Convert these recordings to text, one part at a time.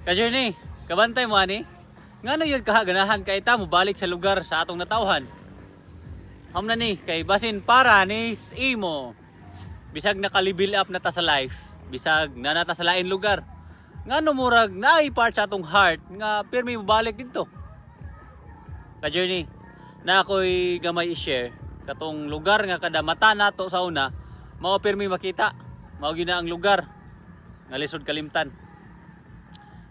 Ka-journey, kabantay mo ani? Ngano yun kahaganahan kay ta mo balik sa lugar sa atong natawhan? Ham na ni kay basin para ni imo. Bisag nakalibil up na ta sa life, bisag nanata sa lain lugar. Ngano murag naay part sa atong heart nga pirmi mo balik dito. Ka-journey, na ako'y gamay i-share katong lugar nga kada mata nato sa una, mao pirmi makita. Mao gyud na ang lugar nga lisod kalimtan.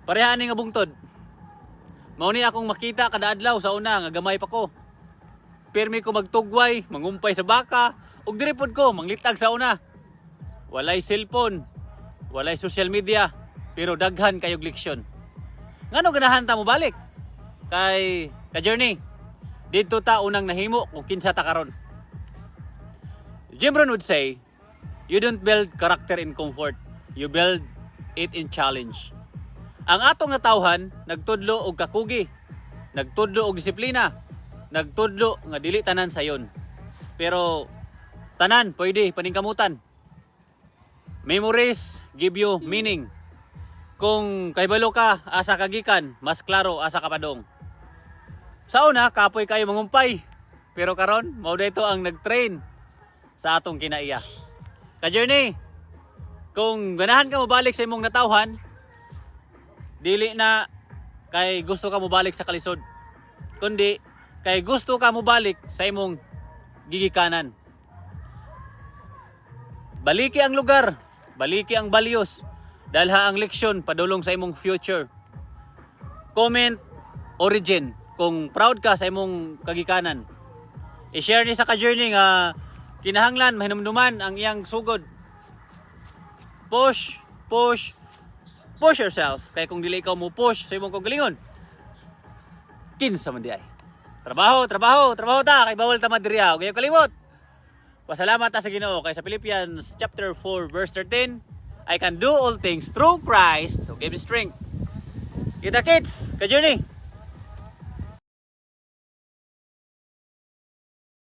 Pareha ni nga bungtod. Mao ni akong makita kada adlaw sa una nga gamay pa ko. Pirmi ko magtugway, mangumpay sa baka, ug diri pod ko manglitag sa una. Walay cellphone, walay social media, pero daghan kayog leksyon. Ngano ganahan ta mo balik? Kay ka-journey. Dito ta unang nahimo kung kinsa ta karon. Jim Rohn would say, you don't build character in comfort, you build it in challenge. Ang atong natawhan nagtudlo og kakugi, nagtudlo og disiplina, nagtudlo nga dili tanan sayon. Pero tanan pwede paningkamutan. Memories give you meaning. Kung kaybalo ka asa kagikan, mas klaro asa kapadong. Sa una kapoy kayo mangumpay, pero karon mao dayto ang nagtrain sa atong kinaiya. Ka-journey, kung ganahan ka mo balik sa imong natawhan, dili na kay gusto ka mo balik sa kalisod, kundi kay gusto ka mo balik sa imong gigikanan. Baliki ang lugar, baliki ang values, dalha ang leksyon padulong sa imong future. Comment origin kung proud ka sa imong kagikanan. I-share ni sa ka-journey nga kinahanglan mahinumduman ang iyang sugod. Push yourself. Kaya kung dili ikaw mo push sa imong kagalingon, kinsa man di ay. Trabaho ta kay bawal ta madriya. Kaya kalimot. Pasalamat ta sa Ginoo kay sa Philippians chapter 4 verse 13, I can do all things through Christ who gives strength. Kita kids, ka-journey.